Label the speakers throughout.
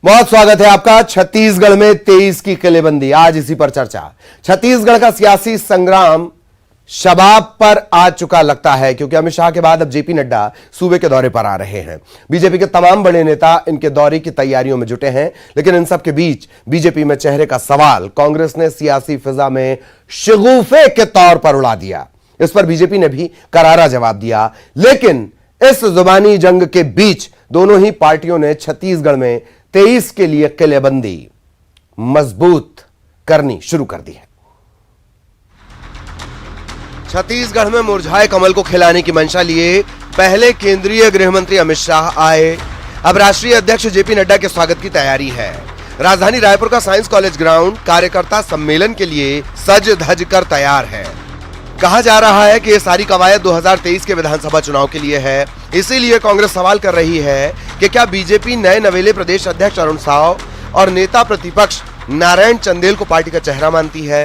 Speaker 1: बहुत स्वागत है आपका। छत्तीसगढ़ में 23 की किलेबंदी, आज इसी पर चर्चा। छत्तीसगढ़ का सियासी संग्राम शबाब पर आ चुका लगता है, क्योंकि अमित शाह के बाद अब जेपी नड्डा सूबे के दौरे पर आ रहे हैं। बीजेपी के तमाम बड़े नेता इनके दौरे की तैयारियों में जुटे हैं, लेकिन इन सब के बीच बीजेपी में चेहरे का सवाल कांग्रेस ने सियासी फिजा में शगुफे के तौर पर उड़ा दिया। इस पर बीजेपी ने भी करारा जवाब दिया, लेकिन इस जुबानी जंग के बीच दोनों ही पार्टियों ने छत्तीसगढ़ में 23 के लिए किलेबंदी मजबूत करनी शुरू कर दी है। छत्तीसगढ़ में मुरझाए कमल को खिलाने की मंशा लिए पहले केंद्रीय गृह मंत्री अमित शाह आए। अब राष्ट्रीय अध्यक्ष जेपी नड्डा के स्वागत की तैयारी है। राजधानी रायपुर का साइंस कॉलेज ग्राउंड कार्यकर्ता सम्मेलन के लिए सज धज कर तैयार है। कहा जा रहा है कि ये सारी कवायद 2023 के विधानसभा चुनाव के लिए है। इसीलिए कांग्रेस सवाल कर रही है कि क्या बीजेपी नए नवेले प्रदेश अध्यक्ष अरुण साव और नेता प्रतिपक्ष नारायण चंदेल को पार्टी का चेहरा मानती है।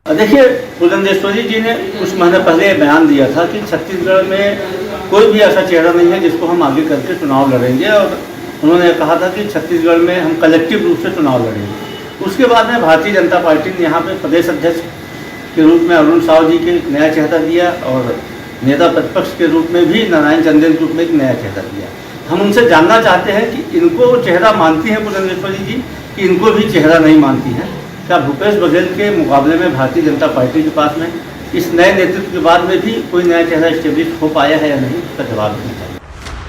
Speaker 2: देखिए, पुरंदेश्वरी जी ने कुछ महीने पहले बयान दिया था कि छत्तीसगढ़ में कोई भी ऐसा चेहरा नहीं है जिसको हम आगे करके चुनाव लड़ेंगे, और उन्होंने कहा था कि छत्तीसगढ़ में हम कलेक्टिव रूप से चुनाव लड़ेंगे। उसके बाद में भारतीय जनता पार्टी ने यहाँ पे प्रदेश अध्यक्ष के रूप में अरुण साव जी के एक नया चेहरा दिया, और नेता प्रतिपक्ष के रूप में भी नारायण चंदेल के रूप में एक नया चेहरा दिया। हम उनसे जानना चाहते हैं कि इनको चेहरा मानती हैं पुरंदेश्वरी जी, कि इनको भी चेहरा नहीं मानती हैं। क्या भूपेश बघेल के मुकाबले में भारतीय जनता पार्टी के पास में इस नए नेतृत्व के बाद में भी कोई नया चेहरा स्टेब्लिश हो पाया है या नहीं, इसका जवाब देना चाहिए।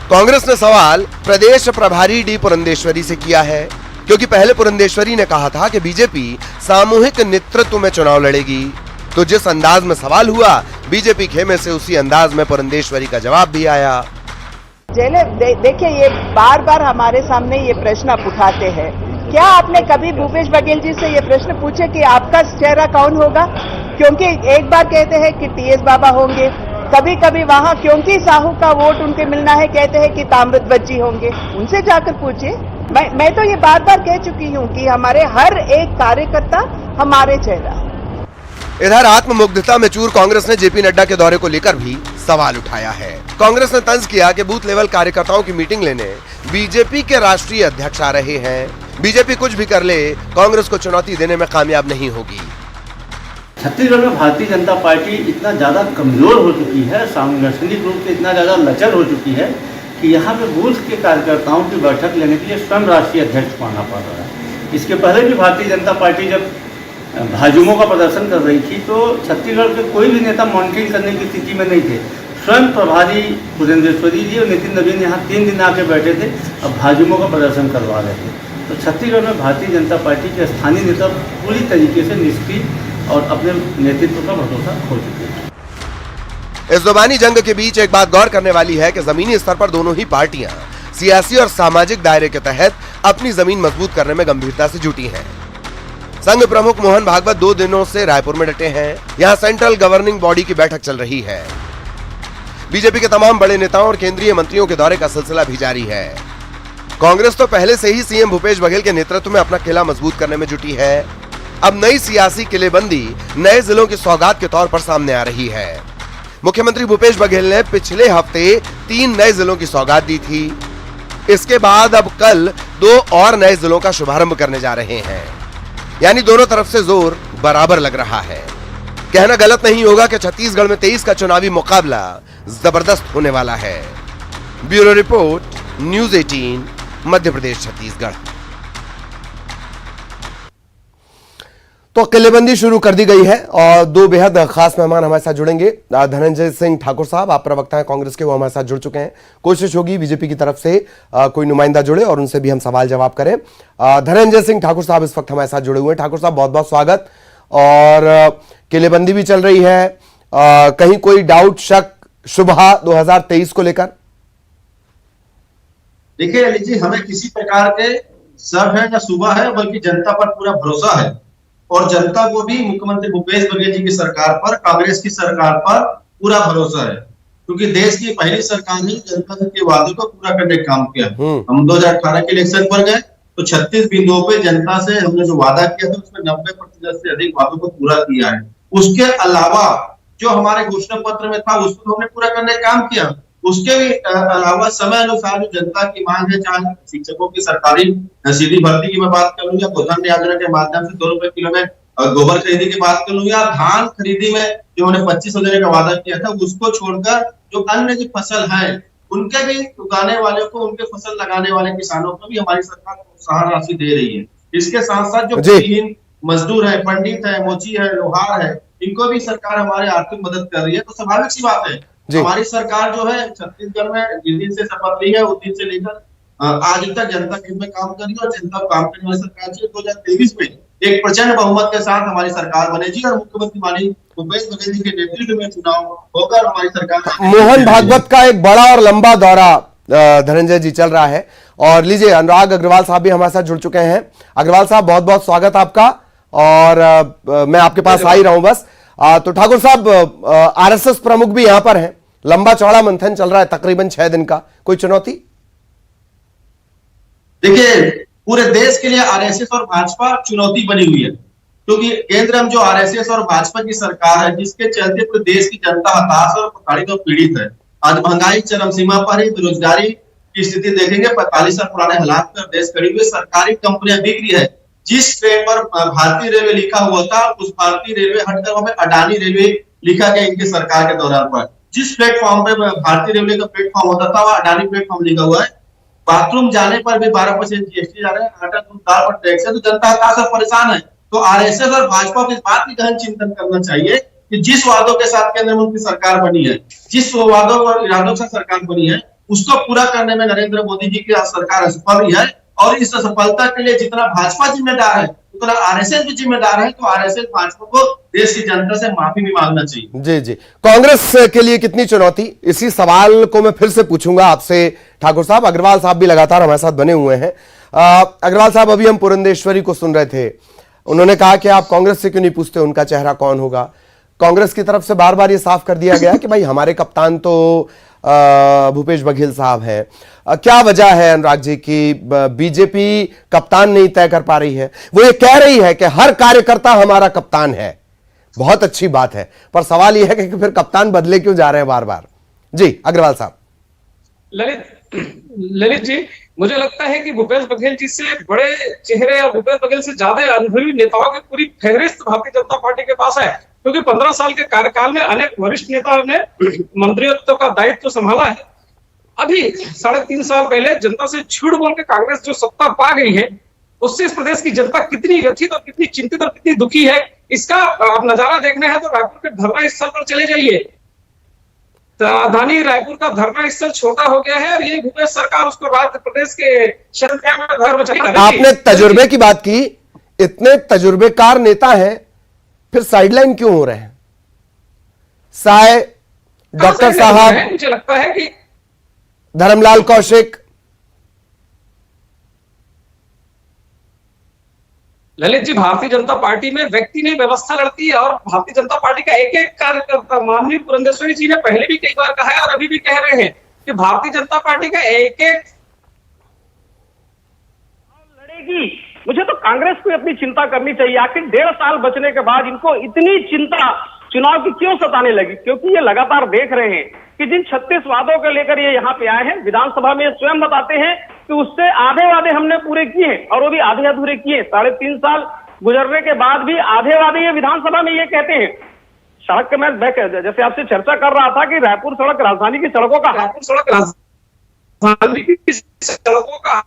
Speaker 1: कांग्रेस ने सवाल प्रदेश प्रभारी डी पुरंदेश्वरी से किया है, क्योंकि पहले पुरंदेश्वरी ने कहा था कि बीजेपी सामूहिक नेतृत्व में चुनाव लड़ेगी। तो जिस अंदाज में सवाल हुआ, बीजेपी खेमे से उसी अंदाज में पुरंदेश्वरी का जवाब भी आया।
Speaker 3: देखिए, ये बार बार हमारे सामने ये प्रश्न आप उठाते हैं। क्या आपने कभी भूपेश बघेल जी से ये प्रश्न पूछे कि आपका चेहरा कौन होगा? क्योंकि एक बार कहते हैं कि टीएस बाबा होंगे, कभी कभी वहां क्योंकि साहू का वोट उनके मिलना है कहते हैं कि ताम्रध्वज जी होंगे। उनसे जाकर पूछिए। मैं तो ये बार बार कह चुकी हूँ कि हमारे हर एक कार्यकर्ता हमारे चेहरा।
Speaker 1: इधर आत्ममुग्धता में चूर कांग्रेस ने जेपी नड्डा के दौरे को लेकर भी सवाल उठाया है। कांग्रेस ने तंज किया कि बूथ लेवल कार्यकर्ताओं की मीटिंग लेने बीजेपी के राष्ट्रीय अध्यक्ष आ रहे हैं। बीजेपी कुछ भी कर ले, कांग्रेस को चुनौती देने में कामयाब नहीं होगी।
Speaker 2: छत्तीसगढ़ में भारतीय जनता पार्टी इतना ज्यादा कमजोर हो चुकी है, सांगठनिक रूप से इतना ज्यादा लचर हो चुकी है कि यहाँ पे बूथ के कार्यकर्ताओं की बैठक लेने के लिए स्वयं राष्ट्रीय अध्यक्ष मानना पड़ रहा है। इसके पहले भी भारतीय जनता पार्टी जब भाजयुमो का प्रदर्शन कर रही थी तो छत्तीसगढ़ के कोई भी नेता मॉनिटरिंग करने की स्थिति में नहीं थे। स्वयं प्रभारी पुरंदेश्वरी जी और नितिन नवीन यहाँ 3 दिन आके बैठे थे, अब भाजयुमो का प्रदर्शन करवा रहे थे। तो छत्तीसगढ़ में भारतीय जनता पार्टी के स्थानीय नेता पूरी तरीके से निष्क्रिय और अपने नेतृत्व का भरोसा खो चुके हैं।
Speaker 1: इस जुबानी जंग के बीच एक बात गौर करने वाली है कि जमीनी स्तर पर दोनों ही पार्टियां सियासी और सामाजिक दायरे के तहत अपनी जमीन मजबूत करने में गंभीरता से जुटी हैं। संघ प्रमुख मोहन भागवत 2 दिनों से रायपुर में डटे हैं। यहां सेंट्रल गवर्निंग बॉडी की बैठक चल रही है। बीजेपी के तमाम बड़े नेताओं और केंद्रीय मंत्रियों के दौरे का सिलसिला भी जारी है। कांग्रेस तो पहले से ही सीएम भूपेश बघेल के नेतृत्व में अपना किला मजबूत करने में जुटी है। अब नई सियासी किलेबंदी नए जिलों की सौगात के तौर पर सामने आ रही है। मुख्यमंत्री भूपेश बघेल ने पिछले हफ्ते 3 नए जिलों की सौगात दी थी। इसके बाद अब कल 2 और नए जिलों का शुभारंभ करने जा रहे हैं। यानी दोनों तरफ से जोर बराबर लग रहा है। कहना गलत नहीं होगा कि छत्तीसगढ़ में 23 का चुनावी मुकाबला जबरदस्त होने वाला है। Bureau report, news 18, Madhya Pradesh, Chhattisgarh. तो किलेबंदी शुरू कर दी गई है और 2 बेहद खास मेहमान हमारे साथ जुड़ेंगे। धनंजय सिंह ठाकुर साहब, आप प्रवक्ता हैं कांग्रेस के, वो हमारे साथ जुड़ चुके हैं। कोशिश होगी बीजेपी की तरफ से कोई नुमाइंदा जुड़े और उनसे भी हम सवाल जवाब करें। धनंजय सिंह ठाकुर साहब इस वक्त हमारे साथ जुड़े हुए हैं। ठाकुर साहब, बहुत बहुत स्वागत। और किलेबंदी भी चल रही है, कहीं कोई डाउट, शक, शुबहा 2023 को लेकर?
Speaker 4: देखिए अली जी, हमें किसी प्रकार के शक है या शुबहा है, बल्कि जनता पर पूरा भरोसा है। और जनता को भी मुख्यमंत्री भूपेश बघेल जी की सरकार पर, कांग्रेस की सरकार पर पूरा भरोसा है, क्योंकि देश की पहली सरकार ने जनता के वादों को पूरा करने का काम किया। हम 2018 के इलेक्शन पर गए तो 36 बिंदुओं पे जनता से हमने जो वादा किया था उसमें 90% से अधिक वादों को पूरा किया है। उसके अलावा जो हमारे घोषणा पत्र में था उसको हमने पूरा करने का काम किया। उसके भी अलावा समय अनुसार जो जनता की मांग है, चाहे शिक्षकों की सरकारी सीधी भर्ती की मैं बात करूं, या गोधन योजना के माध्यम से 2 रुपए किलो में गोबर खरीदी की बात करूं, या धान खरीदी में जो उन्होंने 2500 देने का वादा किया था, उसको छोड़कर जो अन्य जो फसल है उनके भी उगाने वाले को, उनके फसल लगाने वाले किसानों को भी हमारी सरकार प्रोत्साहन राशि दे रही है। इसके साथ साथ जो भूमिहीन मजदूर है, पंडित है, मोची है, लोहार है, इनको भी सरकार हमारे आर्थिक मदद कर रही है। तो स्वाभाविक सी बात है, हमारी सरकार जो है छत्तीसगढ़ में जिस दिन से शपथ ली है उस दिन से लेकर आज तक जनता के हित में काम करी और जनता को काम करने वाली सरकार है। 2023 में एक प्रचंड बहुमत के साथ हमारी सरकार बनेगी और मुख्यमंत्री माननीय भूपेश बघेल जी के नेतृत्व में चुनाव होगा और हमारी सरकार।
Speaker 1: मोहन भागवत का एक बड़ा और लंबा दौरा धनंजय जी चल रहा है, और लीजिए अनुराग अग्रवाल साहब भी हमारे साथ जुड़ चुके हैं। अग्रवाल साहब बहुत बहुत स्वागत आपका, और मैं आपके पास आ ही रहा हूं बस। तो ठाकुर साहब, आरएसएस प्रमुख भी यहां पर हैं, लंबा चौड़ा मंथन चल रहा है तकरीबन 6 दिन का, कोई चुनौती?
Speaker 4: देखिए, पूरे देश के लिए आरएसएस और भाजपा चुनौती बनी हुई है, क्योंकि केंद्र में जो आरएसएस और भाजपा की सरकार है, जिसके चलते पूरे देश की जनता हताश और प्रताड़ित और पीड़ित है। आज महंगाई चरम सीमा पर है, बेरोजगारी की स्थिति देखेंगे 45 साल पुराने हालात पर देश खड़ी हुई, सरकारी कंपनियां बिक रही है। जिस ट्रेन पर भारतीय रेलवे लिखा हुआ था, उस भारतीय रेलवे हटकर वहां पे अडानी रेलवे लिखा गया इनकी सरकार के दौरान पर। जिस प्लेटफॉर्म पे भारतीय रेलवे का प्लेटफॉर्म होता था, वह अडानी प्लेटफॉर्म लिखा हुआ है। बाथरूम जाने पर भी 12% जीएसटी जा रहा है, आटा दूध दाल पर टैक्स है, तो जनता हताश और परेशान है। तो आरएसएस और भाजपा को इस बात की गहन चिंतन करना चाहिए कि जिस वादों के साथ केंद्र में उनकी सरकार बनी है, जिस वादों और इरादों के साथ सरकार बनी है, उसको पूरा करने में नरेंद्र मोदी जी की सरकार असफल रही है। और इस असफलता के लिए जितना भाजपा जिम्मेदार है, उतना आरएसएस भी जिम्मेदार है। तो आरएसएस भाजपा को देश की जनता से माफी भी मांगना चाहिए।
Speaker 1: जी जी, कांग्रेस के लिए कितनी चुनौती, इसी सवाल को मैं फिर से पूछूंगा आपसे ठाकुर साहब। अग्रवाल साहब भी लगातार हमारे साथ बने हुए हैं। अग्रवाल साहब, अभी हम पुरंदेश्वरी को सुन रहे थे, उन्होंने कहा कि आप कांग्रेस से क्यों नहीं पूछते उनका चेहरा कौन होगा। कांग्रेस की तरफ से बार बार ये साफ कर दिया गया कि भाई हमारे कप्तान तो भूपेश बघेल साहब है। क्या वजह है अनुराग जी की बीजेपी कप्तान नहीं तय कर पा रही है? वो ये कह रही है कि हर कार्यकर्ता हमारा कप्तान है, बहुत अच्छी बात है, पर सवाल यह है कि फिर कप्तान बदले क्यों जा रहे हैं बार बार? जी अग्रवाल साहब।
Speaker 5: ललित जी, मुझे लगता है कि भूपेश बघेल जी से बड़े चेहरे और भूपेश बघेल से ज्यादा अनुभवी नेताओं की पूरी फहरिस्त भारतीय जनता पार्टी के पास है, क्योंकि 15 साल के कार्यकाल में अनेक वरिष्ठ नेताओं ने मंत्रित्व का दायित्व संभाला है। अभी 3.5 साल पहले जनता से झूठ बोल के कांग्रेस जो सत्ता पा गई है, उससे इस प्रदेश की जनता कितनी व्यथित और कितनी चिंतित और कितनी दुखी है, इसका आप नजारा देखना है तो रायपुर के धरना स्थल पर चले जाइए। राजधानी रायपुर का धरना स्थल छोटा हो गया है और यही भूपेश सरकार उसको राज्य प्रदेश के शहर में घर बचाई।
Speaker 1: आपने तजुर्बे की बात की, इतने तजुर्बेकार नेता हैं, फिर साइडलाइन क्यों हो रहे हैं? साय डॉक्टर साहब,
Speaker 5: मुझे लगता है कि
Speaker 1: धर्मलाल कौशिक,
Speaker 5: ललित जी, भारतीय जनता पार्टी में व्यक्ति नहीं व्यवस्था लड़ती है और भारतीय जनता पार्टी का एक एक कार्यकर्ता, माननीय पुरंदेश्वरी जी ने पहले भी कई बार कहा है और अभी भी कह रहे हैं कि भारतीय जनता पार्टी का एक एक
Speaker 6: लड़ेगी। मुझे तो कांग्रेस को अपनी चिंता करनी चाहिए। आखिर 1.5 साल बचने के बाद इनको इतनी चिंता चुनाव की क्यों सताने लगी? क्योंकि ये लगातार देख रहे हैं कि जिन 36 वादों को लेकर ये यहाँ पे आए हैं, विधानसभा में स्वयं बताते हैं कि उससे आधे वादे हमने पूरे किए हैं और वो भी आधे अधूरे किए। 3.5 साल गुजरने के बाद भी आधे वादे ये विधानसभा में ये कहते हैं। सड़क के मैं जैसे आपसे चर्चा कर रहा था कि रायपुर सड़क राजधानी की सड़कों का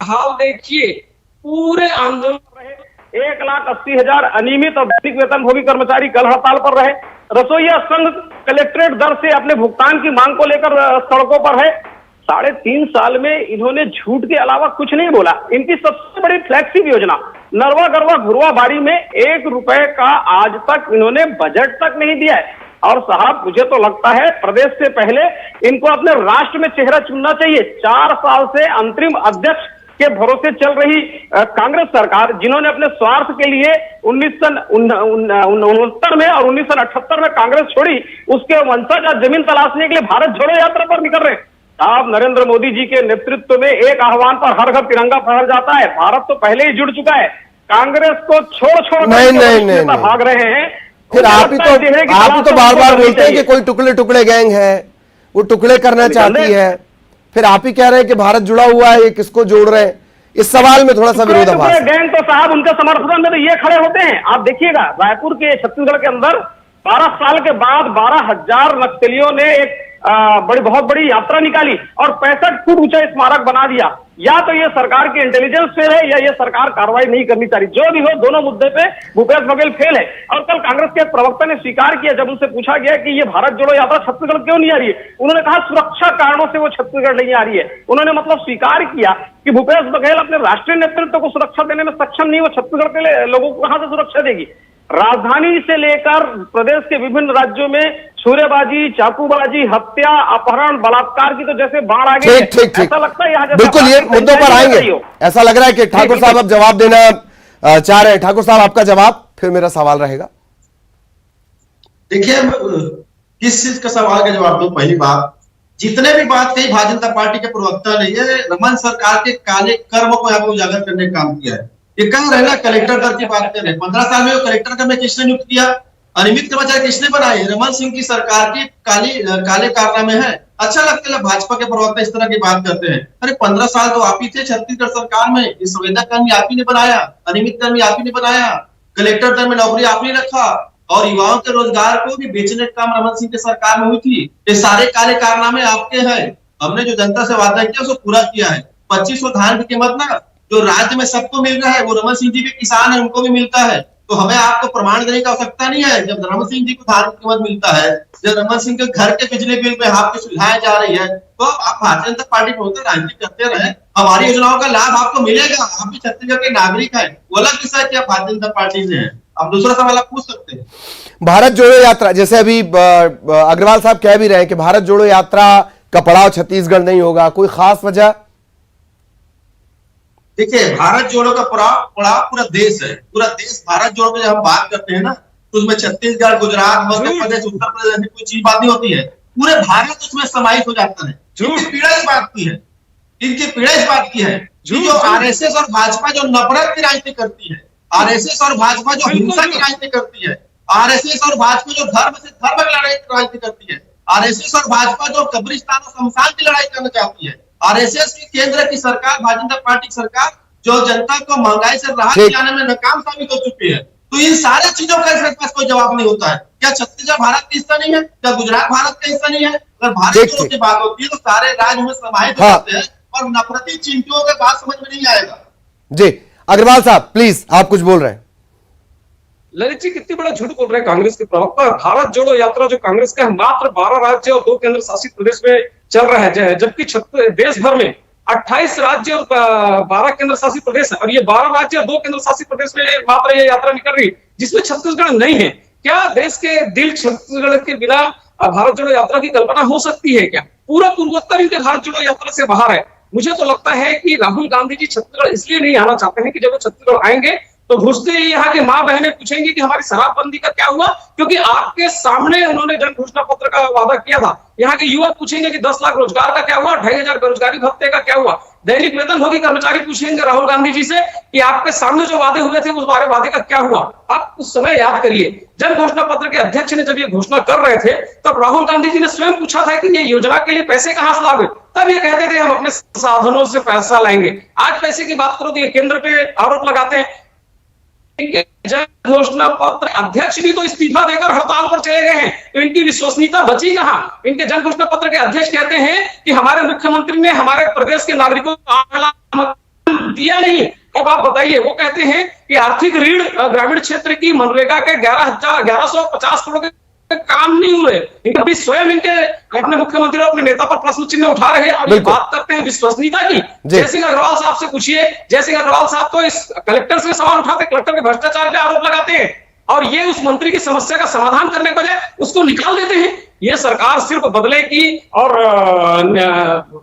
Speaker 5: हाल देखिए, पूरे आंदोलन
Speaker 6: रहे। 1,80,000 अनियमित और दैनिक वेतनभोगी कर्मचारी कल हड़ताल पर रहे। रसोईया संघ कलेक्ट्रेट दर से अपने भुगतान की मांग को लेकर सड़कों पर है। 3.5 साल में इन्होंने झूठ के अलावा कुछ नहीं बोला। इनकी सबसे बड़ी फ्लैगशिप योजना नरवा गरवा घुरवा बाड़ी में 1 रुपए का आज तक इन्होंने बजट तक नहीं दिया है। और साहब, मुझे तो लगता है प्रदेश से पहले इनको अपने राष्ट्र में चेहरा चुनना चाहिए। 4 साल से अंतरिम अध्यक्ष के भरोसे चल रही कांग्रेस सरकार, जिन्होंने अपने स्वार्थ के लिए 1969 में और 1978 में कांग्रेस छोड़ी, उसके वंशज आज जमीन तलाशने के लिए भारत छोड़ो यात्रा पर निकल रहे हैं। आप नरेंद्र मोदी जी के नेतृत्व में एक आह्वान पर हर घर तिरंगा फहर जाता है। भारत तो पहले ही जुड़ चुका है। कांग्रेस को छोड़
Speaker 1: नहीं
Speaker 6: भाग रहे हैं।
Speaker 1: फिर आप ही तो बार बार बोलते हैं कि कोई टुकड़े टुकड़े गैंग है, वो टुकड़े करना चाहती है, फिर आप ही कह रहे हैं कि भारत जुड़ा हुआ है, ये किसको जोड़ रहे हैं? इस सवाल में थोड़ा सा विरोधाभास है।
Speaker 6: गैंग तो साहब उनके समर्थन में तो ये खड़े होते हैं। आप देखिएगा रायपुर के छत्तीसगढ़ के अंदर 12 साल के बाद 12,000 नक्सलियों ने एक बहुत बड़ी यात्रा निकाली और 65 फुट ऊंचा स्मारक बना दिया। या तो ये सरकार की इंटेलिजेंस फेल है या ये सरकार कार्रवाई नहीं करनी चाह रही। जो भी हो, दोनों मुद्दे पे भूपेश बघेल फेल है। और कल कांग्रेस के एक प्रवक्ता ने स्वीकार किया, जब उनसे पूछा गया कि ये भारत जोड़ो यात्रा छत्तीसगढ़ क्यों नहीं आ रही है, उन्होंने कहा सुरक्षा कारणों से वो छत्तीसगढ़ नहीं आ रही है। उन्होंने मतलब स्वीकार किया कि भूपेश बघेल अपने राष्ट्रीय नेतृत्व को सुरक्षा देने में सक्षम नहीं, वो छत्तीसगढ़ के लोगों को कहां से सुरक्षा देगी। राजधानी से लेकर प्रदेश के विभिन्न राज्यों में छुरेबाजी, चाकूबाजी, हत्या, अपहरण, बलात्कार की तो जैसे बाढ़ आ गई है। ऐसा लगता है यहाँ
Speaker 1: बिल्कुल ये मुद्दों पर आएंगे। ऐसा लग रहा है कि ठाकुर साहब अब जवाब देना चाह रहे हैं। ठाकुर साहब आपका जवाब, फिर मेरा सवाल रहेगा।
Speaker 4: देखिए, किस चीज का सवाल का जवाब दूं? पहली बात, जितने भी बात कही भारतीय जनता पार्टी के प्रवक्ता ने, ये रमन सरकार के काले कर्म को यहाँ पे उजागर करने का काम किया है। ये कह रहे ना कलेक्टर दर की बात कर रहे हैं। 15 साल में वो कलेक्टर दर में किसने नियुक्त किया? अनियमित कर्मचारी किसने बनाए? रमन सिंह की सरकार की काले कारनामे हैं। अच्छा लगता है भाजपा के प्रवक्ता इस तरह की बात करते हैं। अरे 15 साल तो आप ही थे छत्तीसगढ़ सरकार में, ये संवेदक कर्मी आप ही ने बनाया, अनियमित कर्मी आप ही ने बनाया, कलेक्टर दर में नौकरी आप ही ने रखा और युवाओं के रोजगार को भी बेचने का काम रमन सिंह की सरकार में हुई थी। ये सारे काले कारनामे आपके हैं। हमने जो जनता से वादा किया उसको पूरा किया है। 2500 धान की कीमत ना जो राज्य में सबको मिल रहा है, वो रमन सिंह जी के किसान है उनको भी मिलता है। तो हमें आपको प्रमाण देने की आवश्यकता नहीं है। जब रमन सिंह जी को धान की कीमत मिलता है, जब रमन सिंह के घर के बिजली बिल पे आपको सुलझाया जा रही है, तो आप भारतीय जनता पार्टी को राजनीति करते रहे, हमारी योजनाओं का लाभ आपको मिलेगा। आप भी छत्तीसगढ़ के नागरिक हैं। वो अलग विषय कि आप भारतीय जनता पार्टी से हैं। आप दूसरा सवाल आप पूछ सकते हैं।
Speaker 1: भारत जोड़ो यात्रा, जैसे अभी अग्रवाल साहब कह भी रहे हैं कि भारत जोड़ो यात्रा का पड़ाव छत्तीसगढ़ नहीं होगा, कोई खास वजह?
Speaker 4: देखिए, भारत जोड़ो का पड़ाव पूरा देश है। पूरा देश भारत जोड़ो की जब हम बात करते हैं ना, तो उसमें छत्तीसगढ़, गुजरात, मध्य प्रदेश, उत्तर प्रदेश ऐसी कोई चीज बात नहीं होती है। पूरे भारत उसमें समाहित हो जाता है। इनकी पीड़ा इस बात की है, इनकी पीड़ा इस बात की है कि जो आरएसएस और भाजपा जो नफरत की राजनीति करती है, आरएसएस और भाजपा जो हिंसा की राजनीति करती है, आरएसएस और भाजपा जो धर्म से धर्म की लड़ाई की राजनीति करती है, आरएसएस और भाजपा जो कब्रिस्तान और शमशान की लड़ाई करना चाहती है, आरएसएस की केंद्र की सरकार, भारतीय जनता पार्टी की सरकार जो जनता को महंगाई से राहत दिलाने में नाकाम साबित हो चुकी है। तो इन सारे चीजों का इसके पास कोई जवाब नहीं होता है। क्या छत्तीसगढ़ भारत का हिस्सा नहीं है? क्या गुजरात भारत का हिस्सा नहीं है? अगर भारत की बात होती है तो सारे राज्य में समाहित हो जाते हैं और नफरती चिंटुओं के बात समझ में नहीं आएगा।
Speaker 1: जी अग्रवाल साहब प्लीज, आप कुछ बोल रहे हैं।
Speaker 5: ललित जी कितनी बड़ा झूठ बोल रहे हैं कांग्रेस के प्रवक्ता। भारत जोड़ो यात्रा जो कांग्रेस का मात्र 12 राज्य और 2 केंद्र शासित प्रदेश में चल रहा है, जबकि देश भर में 28 राज्य और 12 केंद्र शासित प्रदेश है, और ये 12 राज्य और 2 केंद्र शासित प्रदेश में मात्र ये यात्रा निकल रही जिसमें छत्तीसगढ़ नहीं है। क्या देश के दिल छत्तीसगढ़ के बिना भारत जोड़ो यात्रा की कल्पना हो सकती है? क्या पूरा पूर्वोत्तर इनके भारत जोड़ो यात्रा से बाहर है? मुझे तो लगता है कि राहुल गांधी जी छत्तीसगढ़ इसलिए नहीं आना चाहते हैं कि जब वो छत्तीसगढ़ आएंगे तो घुसते ही यहाँ के माँ बहनें पूछेंगी कि हमारी शराबबंदी का क्या हुआ, क्योंकि आपके सामने उन्होंने जन घोषणा पत्र का वादा किया था। यहाँ के युवा पूछेंगे कि 10 लाख रोजगार का क्या हुआ, 2500 बेरोजगारी भत्ते का क्या हुआ, दैनिक वेतनभोगी कर्मचारी पूछेंगे राहुल गांधी जी से कि आपके सामने जो वादे हुए थे उस बारे वादे का क्या हुआ। आप उस समय याद करिए, जन घोषणा पत्र के अध्यक्ष ने जब ये घोषणा कर रहे थे तब राहुल गांधी जी ने स्वयं पूछा था कि ये योजना के लिए पैसे कहां से लाओगे, तब ये कहते थे हम अपने साधनों से पैसा लाएंगे। आज पैसे की बात करो तो ये केंद्र पे आरोप लगाते हैं। जन घोषणा पत्र अध्यक्ष भी तो इस्तीफा देकर हड़ताल पर चले गए हैं, तो इनकी विश्वसनीयता बची कहां? इनके जन घोषणा पत्र के अध्यक्ष कहते हैं कि हमारे मुख्यमंत्री ने हमारे प्रदेश के नागरिकों को दिया नहीं। अब आप बताइए, वो कहते हैं कि आर्थिक ऋण ग्रामीण क्षेत्र की मनरेगा के 1150 करोड़ के काम नहीं हुए। इनके स्वयं इनके अपने मुख्यमंत्री और अपने नेता पर प्रश्न चिन्ह उठा रहे हैं। अब बात करते हैं विश्वसनीयता की। जयसिंह अग्रवाल साहब से पूछिए, जयसिंह अग्रवाल साहब तो इस कलेक्टर से सवाल उठाते, कलेक्टर के भ्रष्टाचार के आरोप लगाते हैं, और ये उस मंत्री की समस्या का समाधान करने के बजाय उसको निकाल देते हैं। ये सरकार सिर्फ बदले की और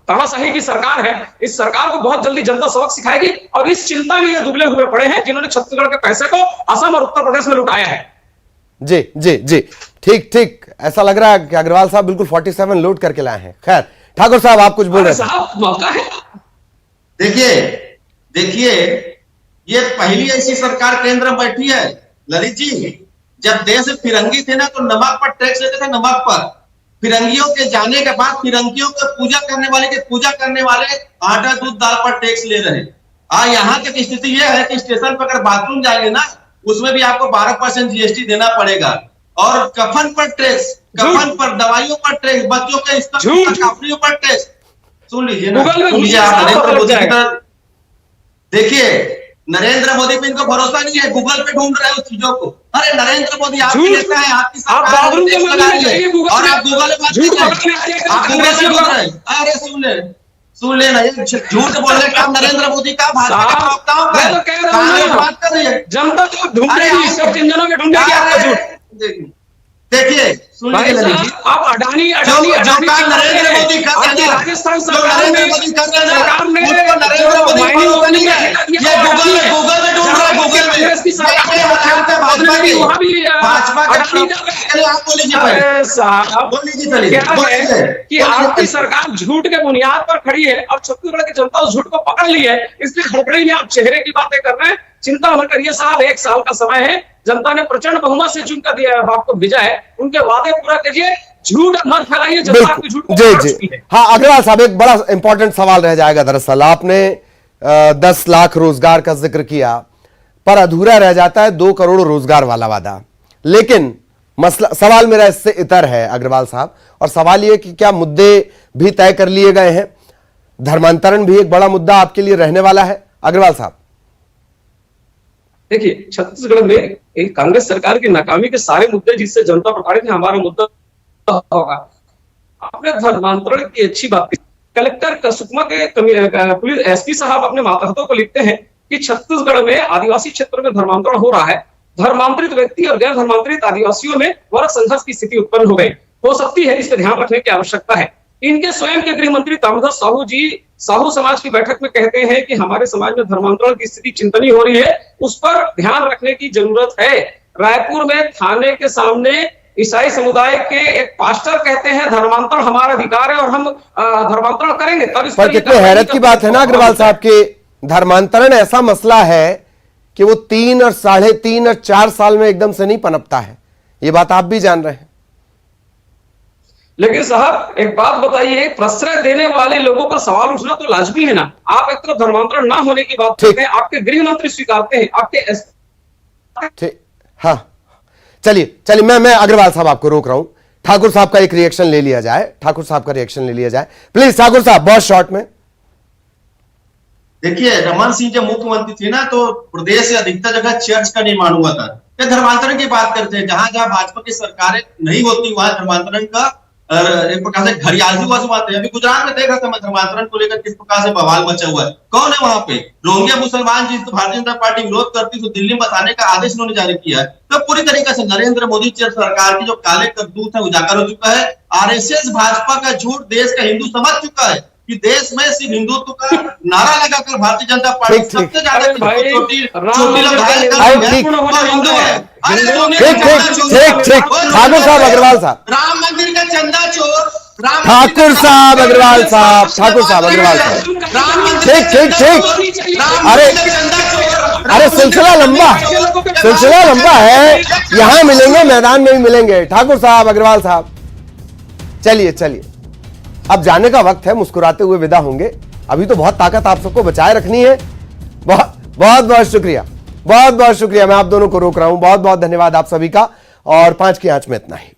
Speaker 5: तानाशाही की सरकार है। इस सरकार को बहुत जल्दी जनता सबक सिखाएगी, और इस चिंता में ये दुबले हुए पड़े हैं जिन्होंने छत्तीसगढ़ के पैसे को असम और उत्तर प्रदेश में लुटाया है।
Speaker 1: जी जी जी, ठीक ठीक, ऐसा लग रहा है कि अग्रवाल साहब बिल्कुल 47 लोड करके लाए हैं। खैर ठाकुर साहब आप कुछ बोल रहे हैं।
Speaker 4: देखिए ये पहली ऐसी सरकार केंद्र में बैठी है ललित जी। जब देश फिरंगी थे ना तो नमक पर टैक्स लेते थे, नमक पर। फिरंगियों के जाने के बाद फिरंगियों को पूजा करने वाले आटा दूध दाल पर टैक्स ले रहे हैं। यहाँ तक स्थिति यह है कि स्टेशन पर अगर बाथरूम जाएंगे ना, उसमें भी आपको 12% जीएसटी देना पड़ेगा। और कफन पर टैक्स, कफन पर, दवाइयों पर टैक्स, बच्चों के कपड़ों पर टैक्स। सुन लीजिए ना, सुन लीजिए आप नरेंद्र मोदी की तरह देखिए, नरेंद्र मोदी पे इनको भरोसा नहीं है, गूगल पे ढूंढ रहे हैं उस चीजों को। अरे नरेंद्र मोदी आपके नेता है, आपकी सरकार है, और आप गूगल पे बात कर रहे हैं, आप गूगल से ढूंढ रहे हैं। अरे सुन ले ना, ये झूठ बोलने का नरेंद्र मोदी का, भाजपा के प्रवक्ताओं का बात कर रही है
Speaker 5: जनता तो ढूंढ रही है, सब इंजनों के ढूंढेगी आपका झूठ।
Speaker 4: देखिए सुन लीजिए,
Speaker 5: आप अडानी
Speaker 4: जो काम नरेंद्र मोदी कर रहे हैं,
Speaker 5: राजस्थान
Speaker 4: जो नरेंद्र मोदी कर रहे हैं, उसको नरेंद्र मोदी भरोसा नहीं है। ये गूगल में ढूंढ रहा है, गूगल में भाजपा के आप बोलीजिए पहले
Speaker 5: कि आपकी सरकार झूठ के बुनियाद पर खड़ी है और छत्तीसगढ़ की जनता उस झूठ को पकड़ ली है, इसलिए खड़खड़ी में आप चेहरे की बातें कर रहे हैं। चिंता मत करिए साहब, 1 साल का समय है, जनता ने प्रचंड बहुमत से चुनकर दिया है, आपको भेजा है, उनके वादे पूरा कीजिए, झूठ मत फैलाइए, जनता आपकी झूठ को पकड़ चुकी है।
Speaker 1: हाँ अग्रवाल साहब, एक बड़ा इंपॉर्टेंट सवाल रह जाएगा। दरअसल आपने 10 लाख रोजगार का जिक्र किया, पर अधूरा रह जाता है 2 करोड़ रोजगार वाला वादा। लेकिन मसला, सवाल मेरा इससे इतर है अग्रवाल साहब, और सवाल यह कि क्या मुद्दे भी तय कर लिए गए हैं? धर्मांतरण भी एक बड़ा मुद्दा आपके लिए रहने वाला है अग्रवाल साहब?
Speaker 5: देखिए, छत्तीसगढ़ में एक कांग्रेस सरकार की नाकामी के सारे मुद्दे जिससे जनता प्रभावित है, हमारा मुद्दा होगा। आपने धर्मांतरण की अच्छी बात की। कलेक्टर सुकमा के पुलिस एसपी साहब अपने मातहतों को लिखते हैं कि छत्तीसगढ़ में आदिवासी क्षेत्र में धर्मांतरण हो रहा है, धर्मांतरित व्यक्ति और गैर धर्मांतरित आदिवासियों में वर्ग संघर्ष की स्थिति उत्पन्न हो सकती है, इस पर ध्यान रखने की आवश्यकता है। इनके स्वयं के गृह मंत्री ताम्रध्वज साहू जी साहू समाज की बैठक में कहते हैं कि हमारे समाज में धर्मांतरण की स्थिति चिंतनीय हो रही है, उस पर ध्यान रखने की जरूरत है। रायपुर में थाने के सामने ईसाई समुदाय के एक पास्टर कहते हैं धर्मांतरण हमारा अधिकार है और हम धर्मांतरण करेंगे। तब इस
Speaker 1: पर कितने हैरत की बात है ना अग्रवाल साहब के धर्मांतरण ऐसा मसला है कि वो 3 और 3.5 और 4 साल में एकदम से नहीं पनपता है, ये बात आप भी जान रहे हैं।
Speaker 5: लेकिन साहब एक बात बताइए, प्रश्रय देने वाले लोगों का सवाल उठना तो लाजमी है ना। आप एक तरफ धर्मांतरण ना होने की बात करते हैं, आपके गृह मंत्री स्वीकारते हैं, आपके
Speaker 1: हाँ चलिए मैं अग्रवाल साहब आपको रोक रहा हूं। ठाकुर साहब का एक रिएक्शन ले लिया जाए, ठाकुर साहब का रिएक्शन ले लिया जाए प्लीज। ठाकुर साहब बहुत शॉर्ट में।
Speaker 4: देखिए, रमन सिंह जब मुख्यमंत्री थे ना, तो प्रदेश से अधिकतर जगह चर्च का निर्माण हुआ था। धर्मांतरण की बात करते हैं, जहां जहां भाजपा की सरकारें नहीं होती वहां धर्मांतरण का एक प्रकार से घड़ियाली आजमाते हैं। अभी गुजरात में देख रहा था मैं, धर्मांतरण को लेकर किस प्रकार से बवाल मचा हुआ है। कौन है वहां पे? रोहिंग्या मुसलमान जिसको भारतीय जनता पार्टी विरोध करती तो दिल्ली में बसाने का आदेश उन्होंने जारी किया है। तो पूरी तरीके से नरेंद्र मोदी सरकार की जो काले करतूत है उजागर हो चुका है। आरएसएस भाजपा का झूठ देश का हिंदू समझ चुका है कि देश में सिर्फ हिंदुत्व का नारा लगाकर भारतीय जनता पार्टी सबसे ज्यादा छोटी हिंदू है।
Speaker 1: ठाकुर साहब अग्रवाल साहब,
Speaker 4: राम मंदिर का चंदा चोर,
Speaker 1: ठाकुर साहब अग्रवाल साहब, ठाकुर साहब अग्रवाल साहब, ठीक। अरे सिलसिला लंबा है, यहां मिलेंगे, मैदान में भी मिलेंगे। ठाकुर साहब अग्रवाल साहब, चलिए अब जाने का वक्त है, मुस्कुराते हुए विदा होंगे। अभी तो बहुत ताकत आप सबको बचाए रखनी है। बहुत शुक्रिया, बहुत शुक्रिया। मैं आप दोनों को रोक रहा हूं। बहुत धन्यवाद आप सभी का। और 5 की आंच में इतना ही।